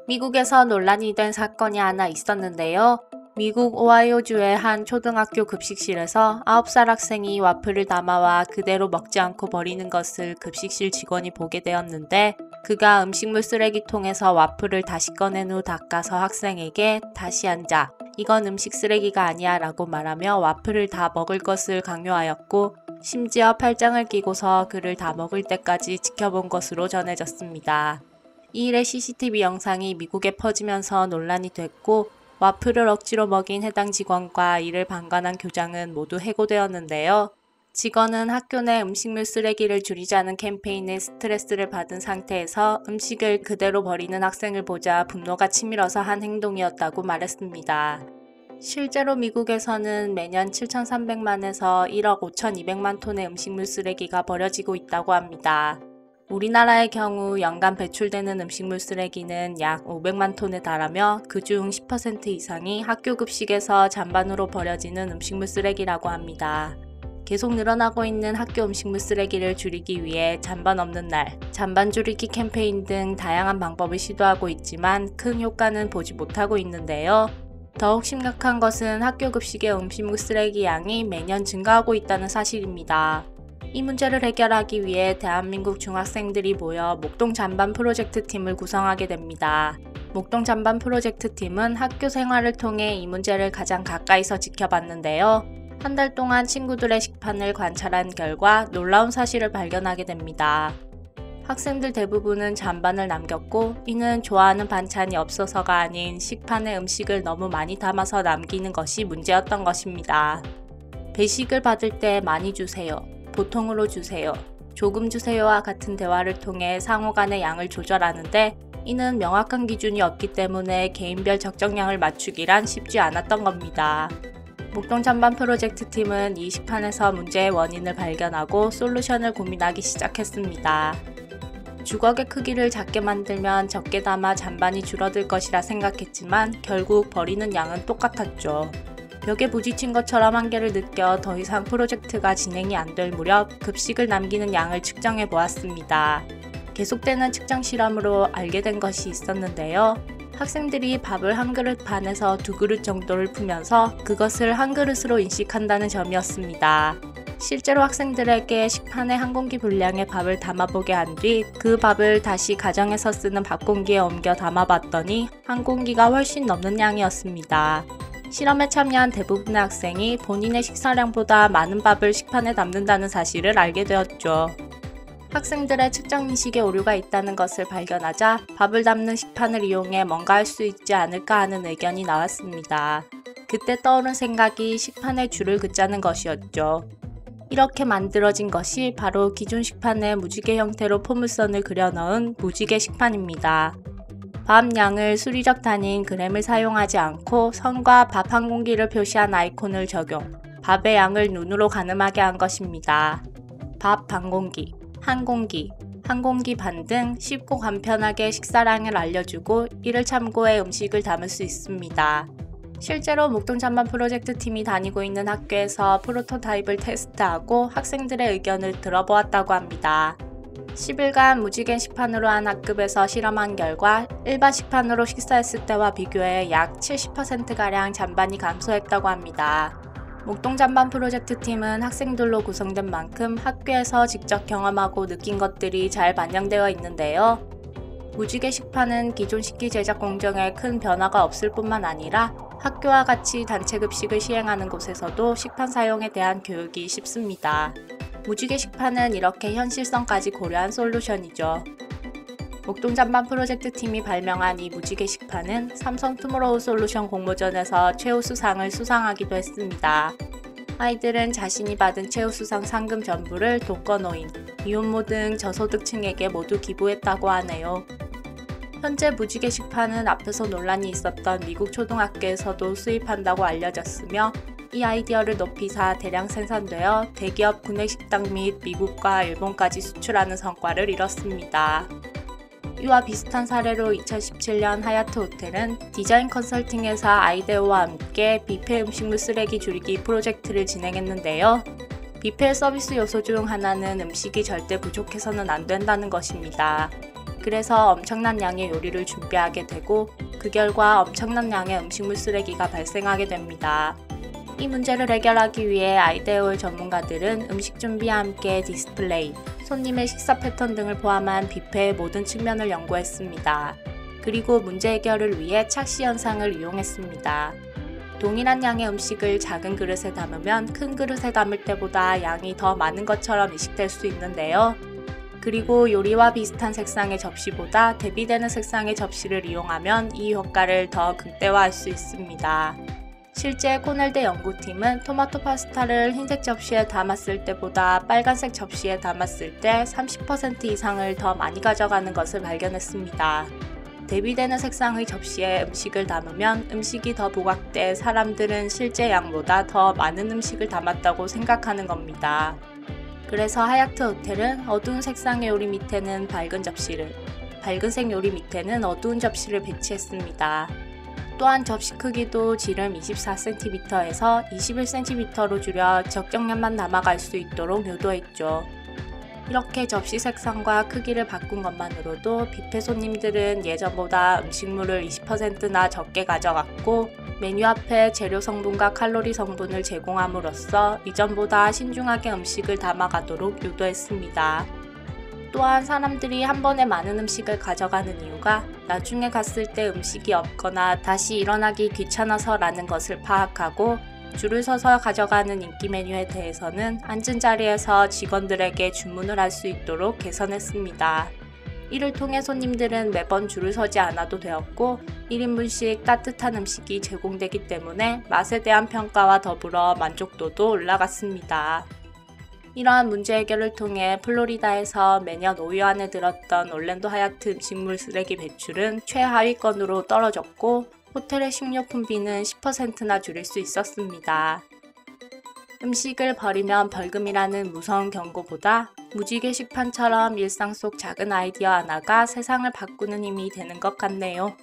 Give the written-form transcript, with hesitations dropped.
미국에서 논란이 된 사건이 하나 있었는데요. 미국 오하이오주의 한 초등학교 급식실에서 9살 학생이 와플을 담아와 그대로 먹지 않고 버리는 것을 급식실 직원이 보게 되었는데, 그가 음식물 쓰레기통에서 와플을 다시 꺼낸 후 닦아서 학생에게 "다시 앉아. 이건 음식 쓰레기가 아니야" 라고 말하며 와플을 다 먹을 것을 강요하였고, 심지어 팔짱을 끼고서 그를 다 먹을 때까지 지켜본 것으로 전해졌습니다. 이 일의 CCTV 영상이 미국에 퍼지면서 논란이 됐고, 와플을 억지로 먹인 해당 직원과 이를 방관한 교장은 모두 해고되었는데요. 직원은 학교 내 음식물 쓰레기를 줄이자는 캠페인에 스트레스를 받은 상태에서 음식을 그대로 버리는 학생을 보자 분노가 치밀어서 한 행동이었다고 말했습니다. 실제로 미국에서는 매년 7,300만에서 1억 5,200만 톤의 음식물 쓰레기가 버려지고 있다고 합니다. 우리나라의 경우 연간 배출되는 음식물 쓰레기는 약 500만 톤에 달하며 그중 10% 이상이 학교 급식에서 잔반으로 버려지는 음식물 쓰레기라고 합니다. 계속 늘어나고 있는 학교 음식물 쓰레기를 줄이기 위해 잔반 없는 날, 잔반 줄이기 캠페인 등 다양한 방법을 시도하고 있지만 큰 효과는 보지 못하고 있는데요. 더욱 심각한 것은 학교 급식의 음식물 쓰레기 양이 매년 증가하고 있다는 사실입니다. 이 문제를 해결하기 위해 대한민국 중학생들이 모여 목동 잔반 프로젝트 팀을 구성하게 됩니다. 목동 잔반 프로젝트 팀은 학교 생활을 통해 이 문제를 가장 가까이서 지켜봤는데요. 한 달 동안 친구들의 식판을 관찰한 결과 놀라운 사실을 발견하게 됩니다. 학생들 대부분은 잔반을 남겼고, 이는 좋아하는 반찬이 없어서가 아닌 식판에 음식을 너무 많이 담아서 남기는 것이 문제였던 것입니다. 배식을 받을 때 "많이 주세요", "보통으로 주세요", "조금 주세요와 같은 대화를 통해 상호 간의 양을 조절하는데, 이는 명확한 기준이 없기 때문에 개인별 적정량을 맞추기란 쉽지 않았던 겁니다. 목동 잔반 프로젝트 팀은 이 식판에서 문제의 원인을 발견하고 솔루션을 고민하기 시작했습니다. 주걱의 크기를 작게 만들면 적게 담아 잔반이 줄어들 것이라 생각했지만 결국 버리는 양은 똑같았죠. 벽에 부딪힌 것처럼 한계를 느껴 더 이상 프로젝트가 진행이 안 될 무렵 급식을 남기는 양을 측정해 보았습니다. 계속되는 측정 실험으로 알게 된 것이 있었는데요. 학생들이 밥을 한 그릇 반에서 2그릇 정도를 풀면서 그것을 한 그릇으로 인식한다는 점이었습니다. 실제로 학생들에게 식판에 한 공기 분량의 밥을 담아보게 한 뒤 그 밥을 다시 가정에서 쓰는 밥공기에 옮겨 담아봤더니 한 공기가 훨씬 넘는 양이었습니다. 실험에 참여한 대부분의 학생이 본인의 식사량보다 많은 밥을 식판에 담는다는 사실을 알게 되었죠. 학생들의 측정 인식에 오류가 있다는 것을 발견하자 밥을 담는 식판을 이용해 뭔가 할 수 있지 않을까 하는 의견이 나왔습니다. 그때 떠오른 생각이 식판에 줄을 긋자는 것이었죠. 이렇게 만들어진 것이 바로 기존 식판에 무지개 형태로 포물선을 그려 넣은 무지개 식판입니다. 밥 양을 수리적 단위인 그램을 사용하지 않고 선과 밥 한 공기를 표시한 아이콘을 적용, 밥의 양을 눈으로 가늠하게 한 것입니다. 밥 반 공기, 한 공기, 한 공기 반 등 쉽고 간편하게 식사량을 알려주고 이를 참고해 음식을 담을 수 있습니다. 실제로 목동 잔반 프로젝트 팀이 다니고 있는 학교에서 프로토타입을 테스트하고 학생들의 의견을 들어보았다고 합니다. 10일간 무지개 식판으로 한 학급에서 실험한 결과 일반 식판으로 식사했을 때와 비교해 약 70%가량 잔반이 감소했다고 합니다. 목동 잔반 프로젝트 팀은 학생들로 구성된 만큼 학교에서 직접 경험하고 느낀 것들이 잘 반영되어 있는데요. 무지개 식판은 기존 식기 제작 공정에 큰 변화가 없을 뿐만 아니라 학교와 같이 단체 급식을 시행하는 곳에서도 식판 사용에 대한 교육이 쉽습니다. 무지개 식판은 이렇게 현실성까지 고려한 솔루션이죠. 목동 잔반 프로젝트 팀이 발명한 이 무지개 식판은 삼성 투모로우 솔루션 공모전에서 최우수상을 수상하기도 했습니다. 아이들은 자신이 받은 최우수상 상금 전부를 독거노인, 미혼모 등 저소득층에게 모두 기부했다고 하네요. 현재 무지개 식판은 앞에서 논란이 있었던 미국 초등학교에서도 수입한다고 알려졌으며 이 아이디어를 높이사 대량 생산되어 대기업 구내식당 및 미국과 일본까지 수출하는 성과를 이뤘습니다. 이와 비슷한 사례로 2017년 하얏트 호텔은 디자인 컨설팅 회사 아이데오와 함께 뷔페 음식물 쓰레기 줄이기 프로젝트를 진행했는데요. 뷔페 서비스 요소 중 하나는 음식이 절대 부족해서는 안 된다는 것입니다. 그래서 엄청난 양의 요리를 준비하게 되고 그 결과 엄청난 양의 음식물 쓰레기가 발생하게 됩니다. 이 문제를 해결하기 위해 아이데어홀 전문가들은 음식 준비와 함께 디스플레이, 손님의 식사 패턴 등을 포함한 뷔페의 모든 측면을 연구했습니다. 그리고 문제 해결을 위해 착시 현상을 이용했습니다. 동일한 양의 음식을 작은 그릇에 담으면 큰 그릇에 담을 때보다 양이 더 많은 것처럼 인식될 수 있는데요. 그리고 요리와 비슷한 색상의 접시보다 대비되는 색상의 접시를 이용하면 이 효과를 더 극대화할 수 있습니다. 실제 코넬대 연구팀은 토마토 파스타를 흰색 접시에 담았을 때보다 빨간색 접시에 담았을 때 30% 이상을 더 많이 가져가는 것을 발견했습니다. 대비되는 색상의 접시에 음식을 담으면 음식이 더 부각돼 사람들은 실제 양보다 더 많은 음식을 담았다고 생각하는 겁니다. 그래서 하얏트 호텔은 어두운 색상의 요리 밑에는 밝은 접시를, 밝은색 요리 밑에는 어두운 접시를 배치했습니다. 또한 접시 크기도 지름 24cm에서 21cm로 줄여 적정량만 담아갈 수 있도록 유도했죠. 이렇게 접시 색상과 크기를 바꾼 것만으로도 뷔페 손님들은 예전보다 음식물을 20%나 적게 가져갔고 메뉴 앞에 재료 성분과 칼로리 성분을 제공함으로써 이전보다 신중하게 음식을 담아가도록 유도했습니다. 또한 사람들이 한 번에 많은 음식을 가져가는 이유가 나중에 갔을 때 음식이 없거나 다시 일어나기 귀찮아서라는 것을 파악하고 줄을 서서 가져가는 인기 메뉴에 대해서는 앉은 자리에서 직원들에게 주문을 할 수 있도록 개선했습니다. 이를 통해 손님들은 매번 줄을 서지 않아도 되었고 1인분씩 따뜻한 음식이 제공되기 때문에 맛에 대한 평가와 더불어 만족도도 올라갔습니다. 이러한 문제 해결을 통해 플로리다에서 매년 5위 안에 들었던 올랜도 하얏트 음식물 쓰레기 배출은 최하위권으로 떨어졌고 호텔의 식료품비는 10%나 줄일 수 있었습니다. 음식을 버리면 벌금이라는 무서운 경고보다 무지개 식판처럼 일상 속 작은 아이디어 하나가 세상을 바꾸는 힘이 되는 것 같네요.